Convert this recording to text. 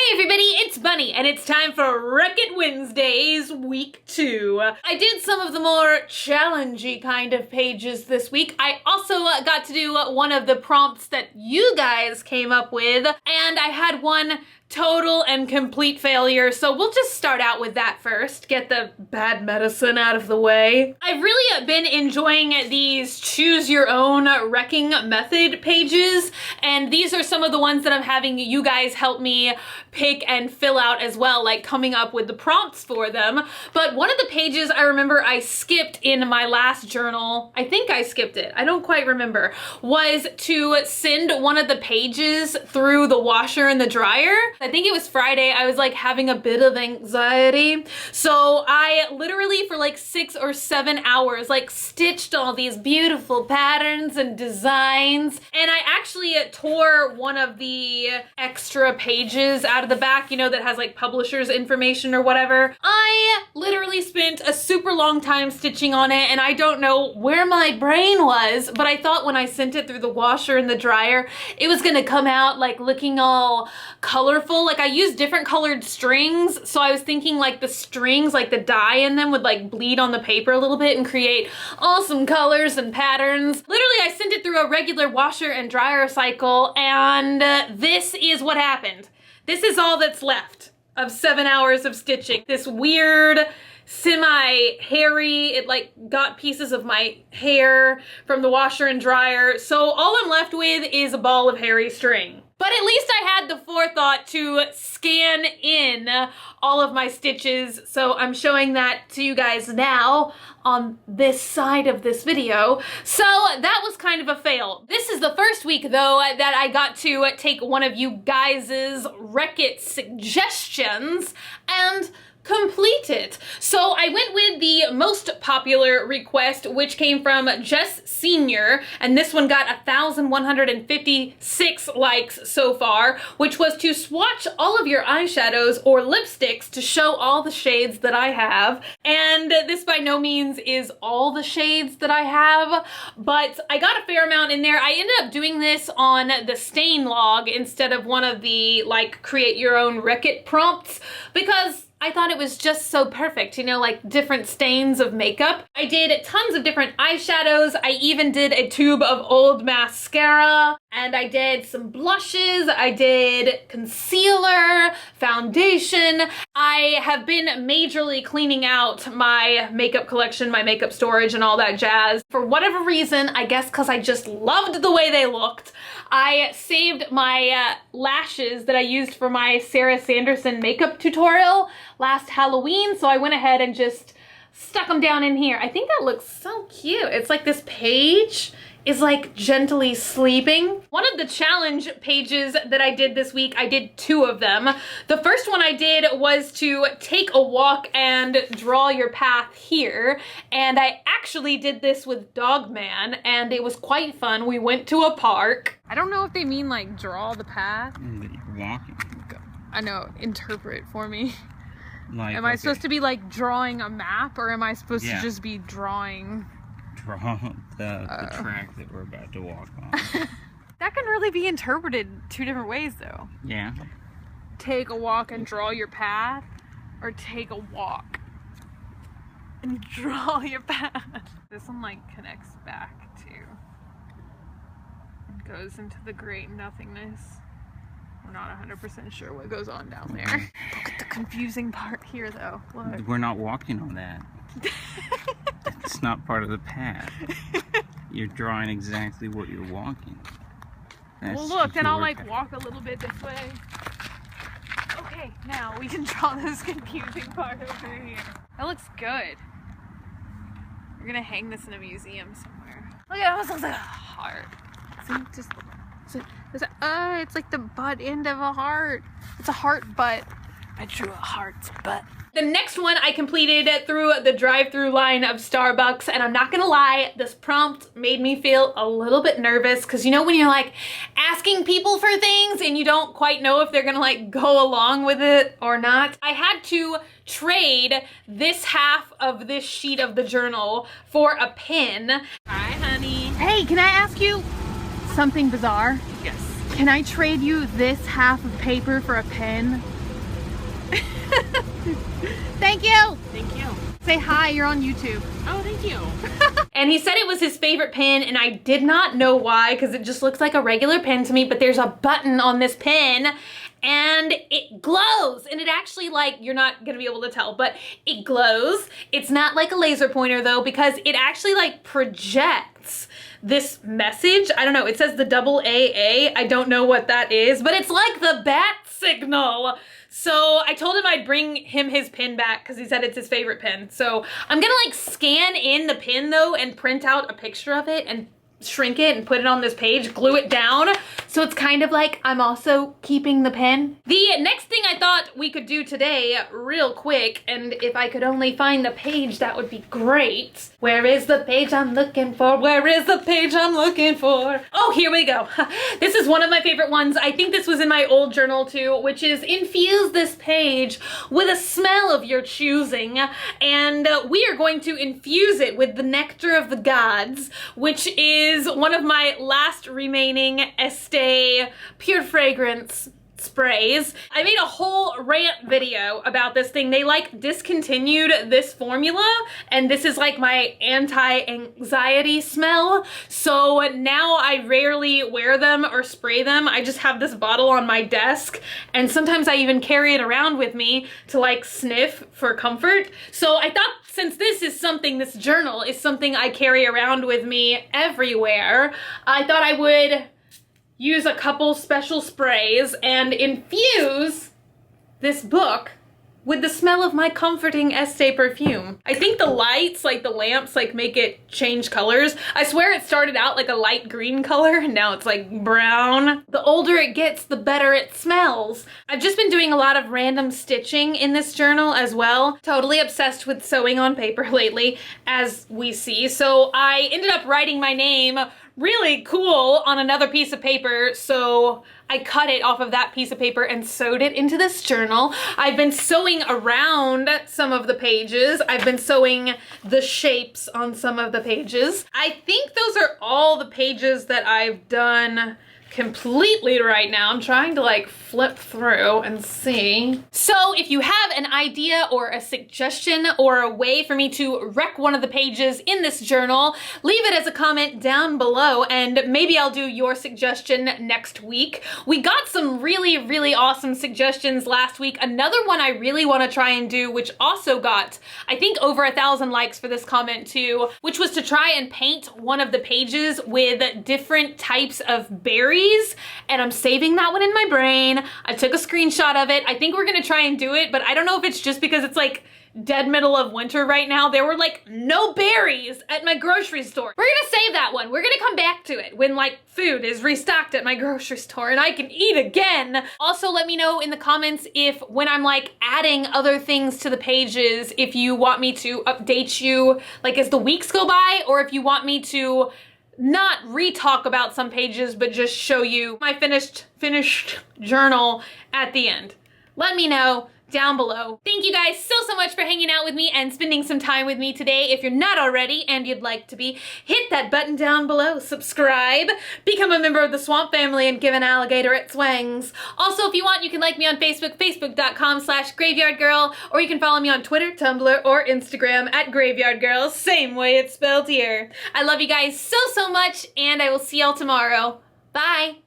Hey everybody, it's Bunny, and it's time for Wreck-It Wednesdays, week 2. I did some of the more challengey kind of pages this week. I also got to do one of the prompts that you guys came up with, and I had one total and complete failure, so we'll just start out with that first, get the bad medicine out of the way. I've really been enjoying these choose your own wrecking method pages, and these are some of the ones that I'm having you guys help me pick and fill out as well, like coming up with the prompts for them. But one of the pages I remember I skipped in my last journal, I think I skipped it, I don't quite remember, was to send one of the pages through the washer and the dryer. I think it was Friday, I was like having a bit of anxiety. So I literally for like 6 or 7 hours like stitched all these beautiful patterns and designs. And I actually tore one of the extra pages out of the back, you know, that has like publisher's information or whatever. I literally spent a super long time stitching on it, and I don't know where my brain was, but I thought when I sent it through the washer and the dryer, it was gonna come out like looking all colorful. Like I used different colored strings, so I was thinking like the strings, like the dye in them would like bleed on the paper a little bit and create awesome colors and patterns. Literally, I sent it through a regular washer and dryer cycle, and this is what happened. This is all that's left of 7 hours of stitching. This weird, semi-hairy, it like got pieces of my hair from the washer and dryer. So all I'm left with is a ball of hairy string. But at least I had the forethought to scan in all of my stitches, so I'm showing that to you guys now on this side of this video. So that was kind of a fail. This is the first week though that I got to take one of you guys' Wreck-It suggestions and complete it. So I went with the most popular request, which came from Jess Senior, and this one got 1,156 likes so far, which was to swatch all of your eyeshadows or lipsticks to show all the shades that I have. And this by no means is all the shades that I have, but I got a fair amount in there. I ended up doing this on the stain log instead of one of the like create your own Wreck-It prompts, because I thought it was just so perfect, you know, like different stains of makeup. I did tons of different eyeshadows. I even did a tube of old mascara, and I did some blushes. I did concealer, foundation. I have been majorly cleaning out my makeup collection, my makeup storage, and all that jazz. For whatever reason, I guess because I just loved the way they looked, I saved my lashes that I used for my Sarah Sanderson makeup tutorial last Halloween, so I went ahead and just stuck them down in here. I think that looks so cute. It's like this page is like gently sleeping. One of the challenge pages that I did this week, I did 2 of them. The first one I did was to take a walk and draw your path here. And I actually did this with Dogman, and it was quite fun. We went to a park. I don't know if they mean like draw the path. That you're walking. I know, interpret for me. Like, am I supposed to be like drawing a map, or am I supposed to just be drawing? Draw the track that we're about to walk on. That can really be interpreted 2 different ways though. Yeah. Take a walk and draw your path, or take a walk and draw your path. This one like connects back to and goes into the great nothingness. We're not 100% sure what goes on down there. Look at the confusing part here though. Look. We're not walking on that. It's not part of the path. You're drawing exactly what you're walking. That's well look, then I'll like path. walk a little bit this way. Okay, now we can draw this confusing part over here. That looks good. We're gonna hang this in a museum somewhere. Look at it, almost looks like a heart. See, just, it's like the butt end of a heart. It's a heart butt. I drew a heart's butt. The next one I completed through the drive-through line of Starbucks, and I'm not gonna lie, this prompt made me feel a little bit nervous, because you know when you're like asking people for things and you don't quite know if they're gonna like go along with it or not. I had to trade this half of this sheet of the journal for a pen. Hi, honey. Hey, can I ask you something bizarre? Yes. Can I trade you this half of paper for a pen? Thank you. Thank you. Say hi, you're on YouTube. Oh, thank you. And he said it was his favorite pen, and I did not know why, because it just looks like a regular pen to me, but there's a button on this pen, and it glows. And it actually, like, you're not gonna be able to tell, but it glows. It's not like a laser pointer, though, because it actually, like, projects this message. I don't know, it says the double AA. I don't know what that is, but it's like the bat signal. So I told him I'd bring him his pin back because he said it's his favorite pin. So I'm gonna like scan in the pin though and print out a picture of it and shrink it and put it on this page, glue it down. So it's kind of like I'm also keeping the pen. The next thing I thought we could do today real quick, and if I could only find the page, that would be great. Where is the page I'm looking for? Where is the page I'm looking for? Oh, here we go. This is one of my favorite ones. I think this was in my old journal too, which is infuse this page with a smell of your choosing. And we are going to infuse it with the nectar of the gods, which is one of my last remaining Estee Pure Fragrance sprays. I made a whole rant video about this thing. They like discontinued this formula, and this is like my anti-anxiety smell. So now I rarely wear them or spray them. I just have this bottle on my desk, and sometimes I even carry it around with me to like sniff for comfort. So I thought, since this is something, this journal is something I carry around with me everywhere, I thought I would use a couple special sprays and infuse this book with the smell of my comforting Estee perfume. I think the lights, like the lamps, like make it change colors. I swear it started out like a light green color and now it's like brown. The older it gets, the better it smells. I've just been doing a lot of random stitching in this journal as well. Totally obsessed with sewing on paper lately, as we see. So I ended up writing my name really cool on another piece of paper, so I cut it off of that piece of paper and sewed it into this journal. I've been sewing around some of the pages. I've been sewing the shapes on some of the pages. I think those are all the pages that I've done completely right now. I'm trying to like flip through and see. So if you have an idea or a suggestion or a way for me to wreck one of the pages in this journal, leave it as a comment down below and maybe I'll do your suggestion next week. We got some really, really awesome suggestions last week. Another one I really want to try and do, which also got, I think, over 1,000 likes for this comment too, which was to try and paint one of the pages with different types of berries. And I'm saving that one in my brain. I took a screenshot of it. I think we're gonna try and do it, but I don't know if it's just because it's like dead middle of winter right now. There were like no berries at my grocery store. We're gonna save that one. We're gonna come back to it when like food is restocked at my grocery store and I can eat again. Also, let me know in the comments if when I'm like adding other things to the pages, if you want me to update you like as the weeks go by, or if you want me to not re-talk about some pages, but just show you my finished journal at the end. Let me know down below. Thank you guys so much for hanging out with me and spending some time with me today. If you're not already and you'd like to be, hit that button down below, subscribe, become a member of the Swamp Family, and give an alligator its wings. Also, if you want, you can like me on Facebook, facebook.com/graveyardgirl, or you can follow me on Twitter, Tumblr, or Instagram at graveyardgirl, same way it's spelled here. I love you guys so much, and I will see y'all tomorrow. Bye!